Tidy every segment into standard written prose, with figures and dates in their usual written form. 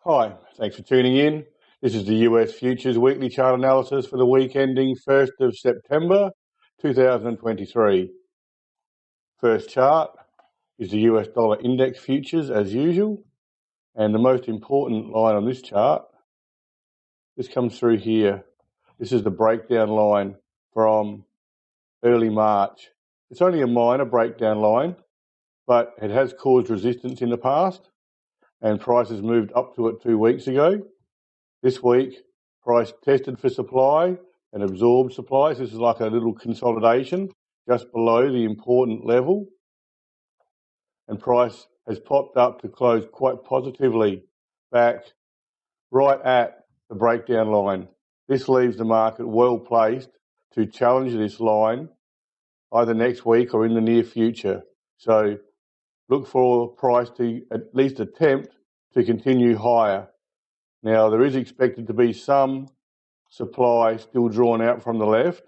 Hi, thanks for tuning in. This is the US Futures Weekly Chart Analysis for the week ending 1st of September 2023. First chart is the US dollar index futures as usual, and the most important line on this chart, this comes through here. This is the breakdown line from early March. It's only a minor breakdown line, but it has caused resistance in the past, and prices moved up to it 2 weeks ago. This week, price tested for supply and absorbed supply. So this is like a little consolidation just below the important level. And price has popped up to close quite positively back right at the breakdown line. This leaves the market well placed to challenge this line either next week or in the near future. So look for price to at least attempt to continue higher. Now, there is expected to be some supply still drawn out from the left.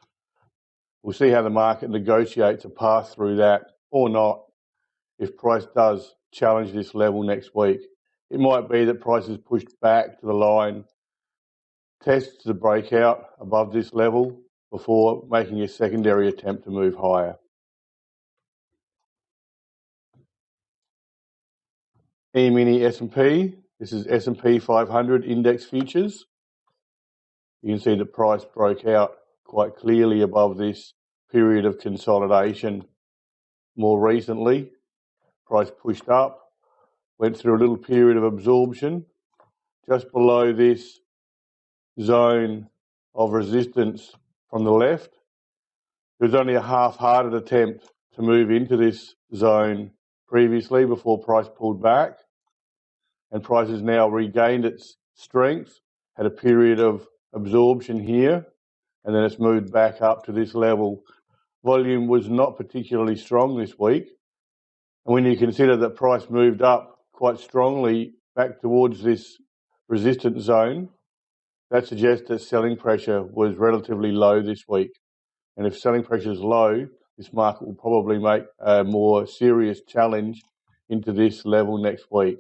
We'll see how the market negotiates a path through that or not if price does challenge this level next week. It might be that price is pushed back to the line, tests the breakout above this level before making a secondary attempt to move higher. E-mini S&P. This is S&P 500 index futures. You can see that price broke out quite clearly above this period of consolidation. More recently, price pushed up, went through a little period of absorption. Just below this zone of resistance from the left, there was only a half-hearted attempt to move into this zone previously before price pulled back. And price has now regained its strength, had a period of absorption here, and then it's moved back up to this level. Volume was not particularly strong this week. And when you consider that price moved up quite strongly back towards this resistance zone, that suggests that selling pressure was relatively low this week. And if selling pressure is low, this market will probably make a more serious challenge into this level next week.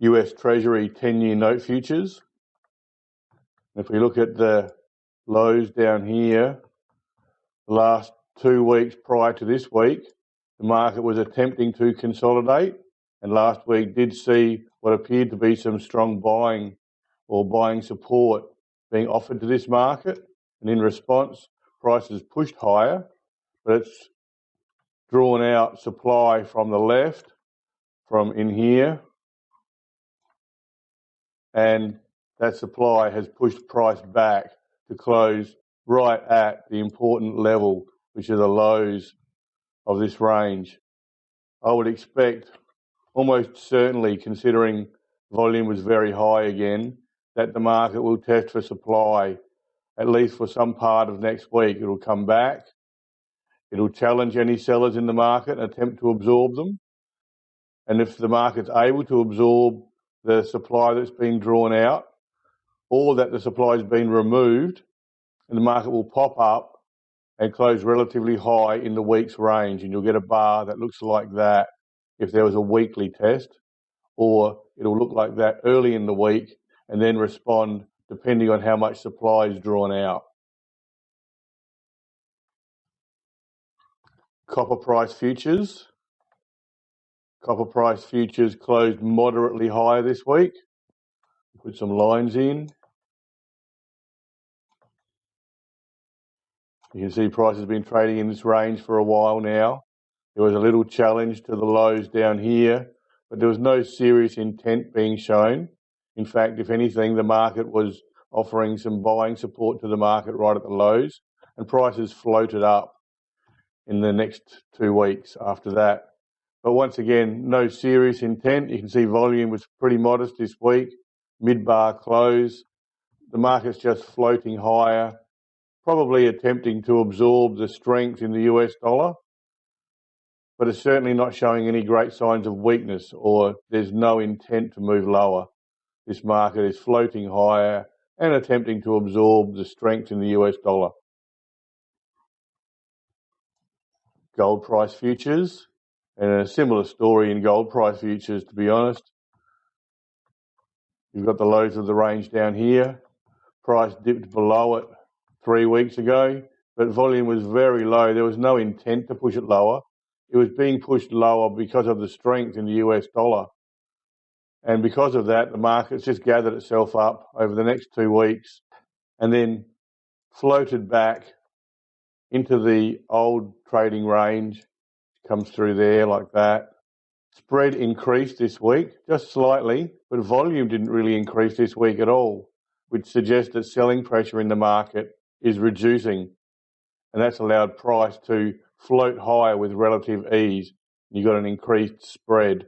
US Treasury 10-year note futures. If we look at the lows down here, the last 2 weeks prior to this week, the market was attempting to consolidate, and last week did see what appeared to be some strong buying or buying support being offered to this market. And in response, prices pushed higher, but it's drawn out supply from the left, from in here, and that supply has pushed price back to close right at the important level, which are the lows of this range. I would expect, almost certainly considering volume was very high again, that the market will test for supply, at least for some part of next week. It will come back. It'll challenge any sellers in the market and attempt to absorb them. And if the market's able to absorb the supply that's been drawn out, or that the supply has been removed, and the market will pop up and close relatively high in the week's range, and you'll get a bar that looks like that if there was a weekly test, or it'll look like that early in the week and then respond depending on how much supply is drawn out. Copper price futures. Copper price futures closed moderately higher this week. Put some lines in. You can see price has been trading in this range for a while now. There was a little challenge to the lows down here, but there was no serious intent being shown. In fact, if anything, the market was offering some buying support to the market right at the lows, and prices floated up in the next 2 weeks after that. But once again, no serious intent. You can see volume was pretty modest this week, mid-bar close. The market's just floating higher, probably attempting to absorb the strength in the US dollar, but it's certainly not showing any great signs of weakness, or there's no intent to move lower. This market is floating higher and attempting to absorb the strength in the US dollar. Gold price futures. And a similar story in gold price futures, to be honest. You've got the lows of the range down here. Price dipped below it 3 weeks ago, but volume was very low. There was no intent to push it lower. It was being pushed lower because of the strength in the US dollar. And because of that, the market's just gathered itself up over the next 2 weeks and then floated back into the old trading range. Comes through there like that. Spread increased this week, just slightly, but volume didn't really increase this week at all, which suggests that selling pressure in the market is reducing, and that's allowed price to float higher with relative ease. You've got an increased spread.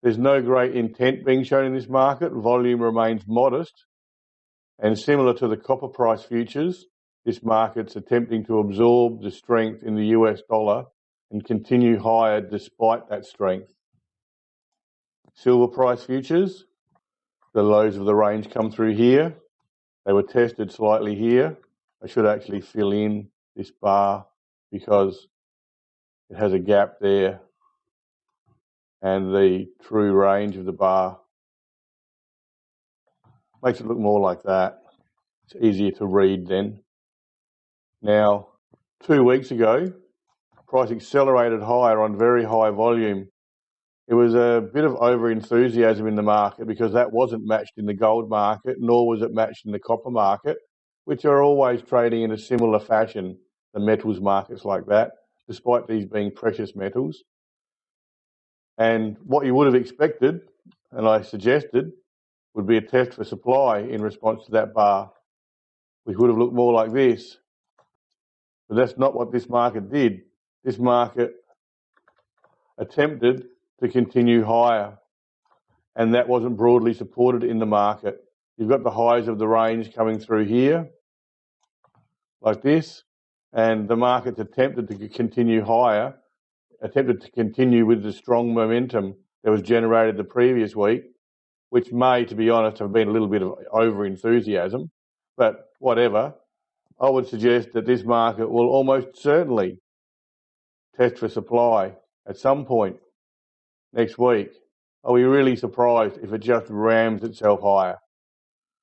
There's no great intent being shown in this market. Volume remains modest, and similar to the copper price futures, this market's attempting to absorb the strength in the US dollar and continue higher despite that strength. Silver price futures, the lows of the range come through here. They were tested slightly here. I should actually fill in this bar because it has a gap there and the true range of the bar makes it look more like that. It's easier to read then. Now, 2 weeks ago, price accelerated higher on very high volume. It was a bit of over-enthusiasm in the market because that wasn't matched in the gold market, nor was it matched in the copper market, which are always trading in a similar fashion, the metals markets like that, despite these being precious metals. And what you would have expected, and I suggested, would be a test for supply in response to that bar, which would have looked more like this. But that's not what this market did. This market attempted to continue higher, and that wasn't broadly supported in the market. You've got the highs of the range coming through here, like this, and the market's attempted to continue higher, attempted to continue with the strong momentum that was generated the previous week, which may, to be honest, have been a little bit of over-enthusiasm, but whatever. I would suggest that this market will almost certainly test for supply at some point next week. Are we really surprised if it just rams itself higher?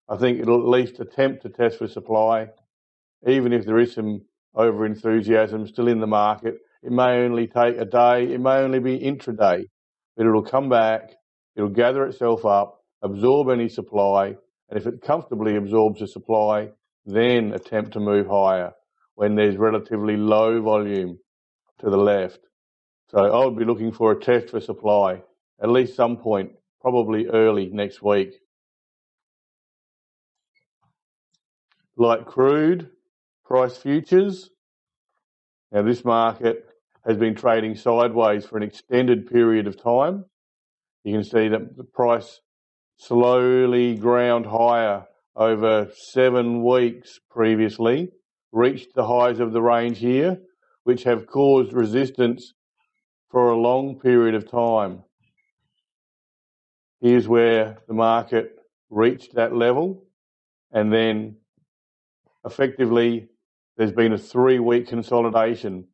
I think it'll at least attempt to test for supply, even if there is some over-enthusiasm still in the market. It may only take a day, it may only be intraday, but it'll come back, it'll gather itself up, absorb any supply, and if it comfortably absorbs the supply, then attempt to move higher when there's relatively low volume to the left. So I would be looking for a test for supply, at least some point, probably early next week. Like crude price futures, now this market has been trading sideways for an extended period of time. You can see that the price slowly ground higher over 7 weeks previously, reached the highs of the range here, which have caused resistance for a long period of time. Here's where the market reached that level, and then effectively there's been a 3-week consolidation,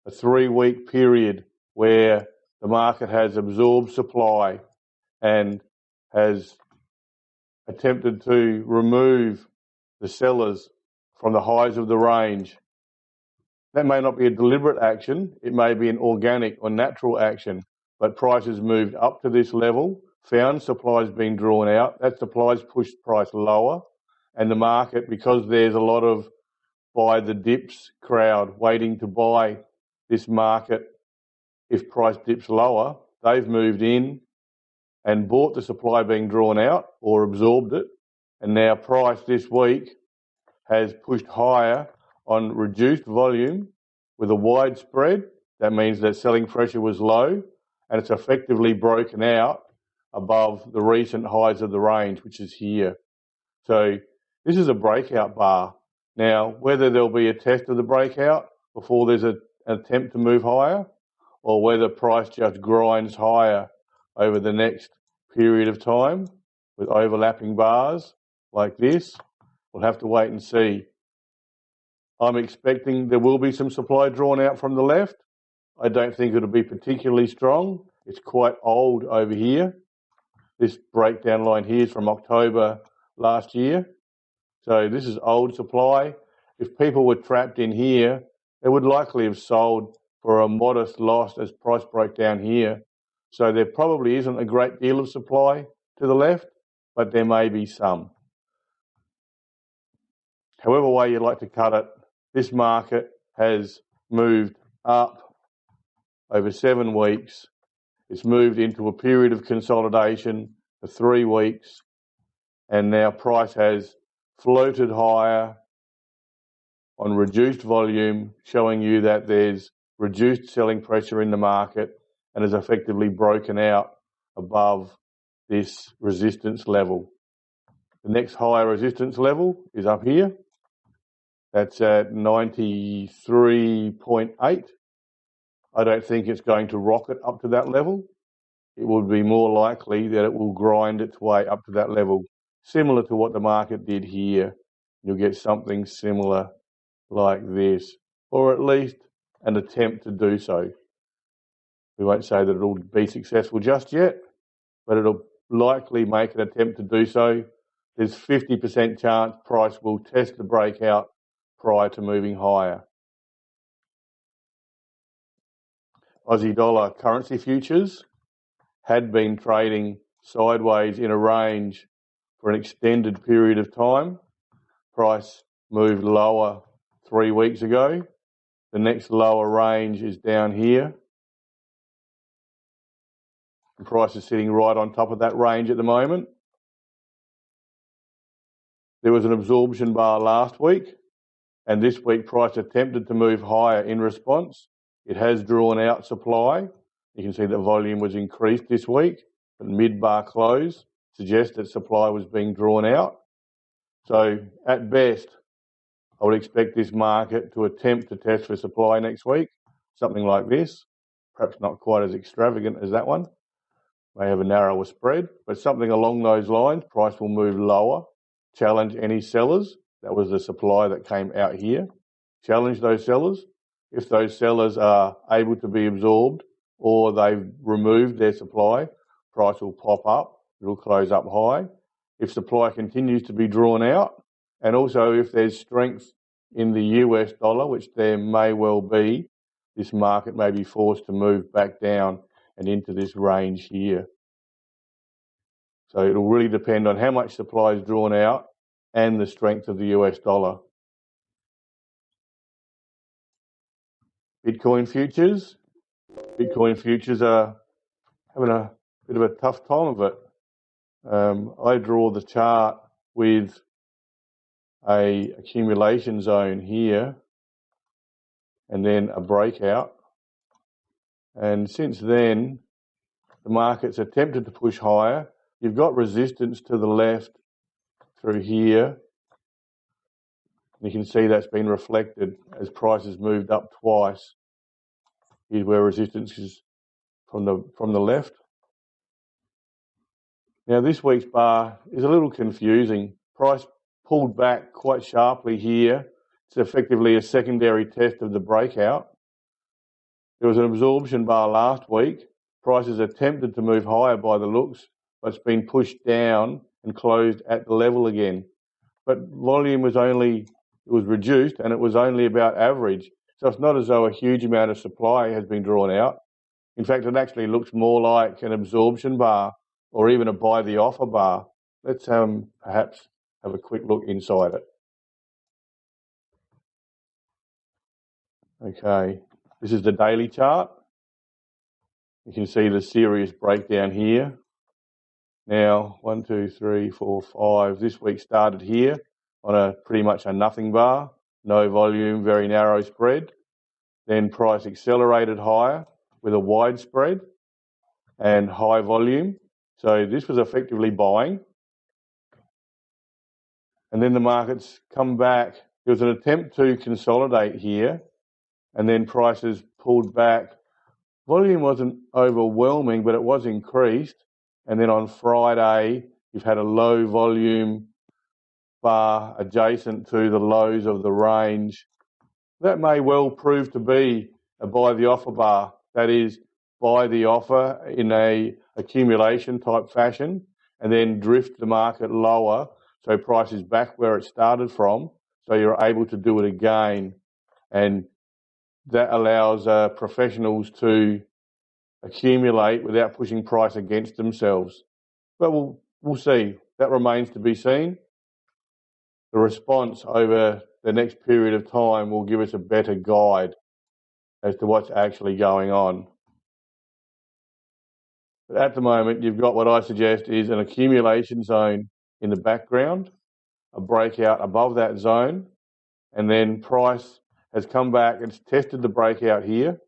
a 3-week period where the market has absorbed supply and has attempted to remove the sellers from the highs of the range. That may not be a deliberate action, it may be an organic or natural action, but prices moved up to this level, found supplies being drawn out, that supply's pushed price lower, and the market, because there's a lot of buy the dips crowd waiting to buy this market if price dips lower, they've moved in and bought the supply being drawn out or absorbed it, and now price this week has pushed higher on reduced volume with a wide spread. That means that selling pressure was low, and it's effectively broken out above the recent highs of the range, which is here. So this is a breakout bar. Now, whether there'll be a test of the breakout before there's an attempt to move higher, or whether price just grinds higher over the next period of time with overlapping bars like this, we'll have to wait and see. I'm expecting there will be some supply drawn out from the left, I don't think it'll be particularly strong. It's quite old over here. This breakdown line here is from October last year. So this is old supply. If people were trapped in here, they would likely have sold for a modest loss as price broke down here. So there probably isn't a great deal of supply to the left, but there may be some. However way you like to cut it, this market has moved up over 7 weeks. It's moved into a period of consolidation for 3 weeks, and now price has floated higher on reduced volume, showing you that there's reduced selling pressure in the market and has effectively broken out above this resistance level. The next higher resistance level is up here. That's at 93.8. I don't think it's going to rocket up to that level. It would be more likely that it will grind its way up to that level, similar to what the market did here. You'll get something similar like this, or at least an attempt to do so. We won't say that it'll be successful just yet, but it'll likely make an attempt to do so. There's 50% chance price will test the breakout prior to moving higher. Aussie dollar currency futures had been trading sideways in a range for an extended period of time. Price moved lower 3 weeks ago. The next lower range is down here. The price is sitting right on top of that range at the moment. There was an absorption bar last week, and this week price attempted to move higher in response. It has drawn out supply. You can see that volume was increased this week, but mid-bar close suggests that supply was being drawn out. So at best, I would expect this market to attempt to test for supply next week, something like this. Perhaps not quite as extravagant as that one. May have a narrower spread, but something along those lines. Price will move lower, challenge any sellers. That was the supply that came out here. Challenge those sellers. If those sellers are able to be absorbed or they've removed their supply, price will pop up. It'll close up high. If supply continues to be drawn out, and also if there's strength in the US dollar, which there may well be, this market may be forced to move back down and into this range here. So it'll really depend on how much supply is drawn out and the strength of the US dollar. Bitcoin futures. Bitcoin futures are having a bit of a tough time of it. I draw the chart with a accumulation zone here and then a breakout. And since then, the market's attempted to push higher. You've got resistance to the left through here. You can see that's been reflected as prices moved up twice. Here's where resistance is from the left. Now this week's bar is a little confusing. Price pulled back quite sharply here. It's effectively a secondary test of the breakout. There was an absorption bar last week. Prices attempted to move higher by the looks, but it's been pushed down and closed at the level again. But volume was reduced and it was only about average. So it's not as though a huge amount of supply has been drawn out. In fact, it actually looks more like an absorption bar or even a buy the offer bar. Let's perhaps have a quick look inside it. Okay, this is the daily chart. You can see the serious breakdown here. Now, 1, 2, 3, 4, 5. This week started here on pretty much a nothing bar, no volume, very narrow spread. Then price accelerated higher with a wide spread and high volume. So this was effectively buying. And then the markets come back. There was an attempt to consolidate here, and then prices pulled back. Volume wasn't overwhelming, but it was increased. And then on Friday, you've had a low volume bar adjacent to the lows of the range. That may well prove to be a buy the offer bar. That is, buy the offer in a accumulation type fashion and then drift the market lower so price is back where it started from, so you're able to do it again. And that allows professionals to accumulate without pushing price against themselves. But we'll see. That remains to be seen. The response over the next period of time will give us a better guide as to what's actually going on. But at the moment, you've got what I suggest is an accumulation zone in the background, a breakout above that zone, and then price has come back, it's tested the breakout here,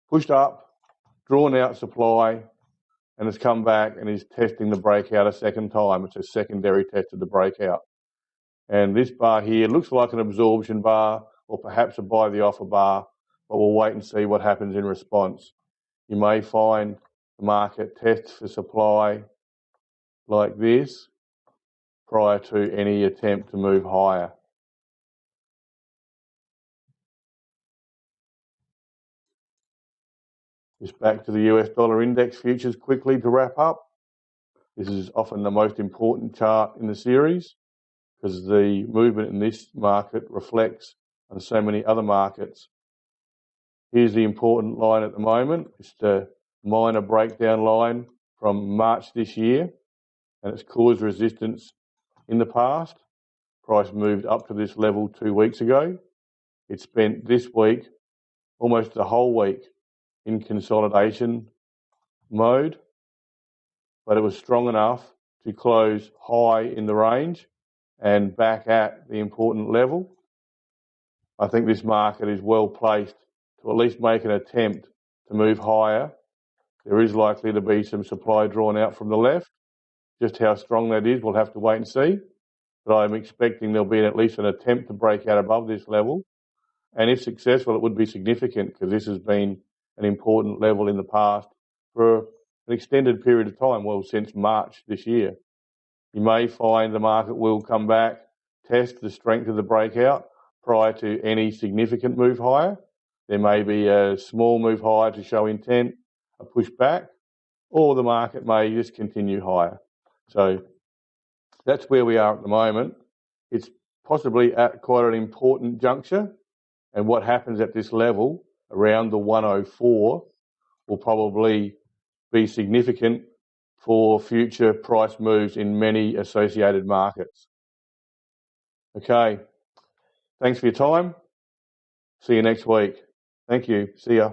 pushed up, drawn out supply, and has come back and is testing the breakout a second time. It's a secondary test of the breakout. And this bar here looks like an absorption bar or perhaps a buy the offer bar, but we'll wait and see what happens in response. You may find the market tests for supply like this prior to any attempt to move higher. Just back to the US dollar index futures quickly to wrap up. This is often the most important chart in the series because the movement in this market reflects on so many other markets. Here's the important line at the moment. It's the minor breakdown line from March this year, and it's caused resistance in the past. Price moved up to this level 2 weeks ago. It spent this week, almost the whole week, in consolidation mode, but it was strong enough to close high in the range and back at the important level. I think this market is well placed to at least make an attempt to move higher. There is likely to be some supply drawn out from the left. Just how strong that is, we'll have to wait and see. But I'm expecting there'll be at least an attempt to break out above this level. And if successful, it would be significant because this has been an important level in the past for an extended period of time, well, since March this year. You may find the market will come back, test the strength of the breakout prior to any significant move higher. There may be a small move higher to show intent, a push back, or the market may just continue higher. So that's where we are at the moment. It's possibly at quite an important juncture, and what happens at this level around the 104 will probably be significant for future price moves in many associated markets. Okay, thanks for your time. See you next week. Thank you. See ya.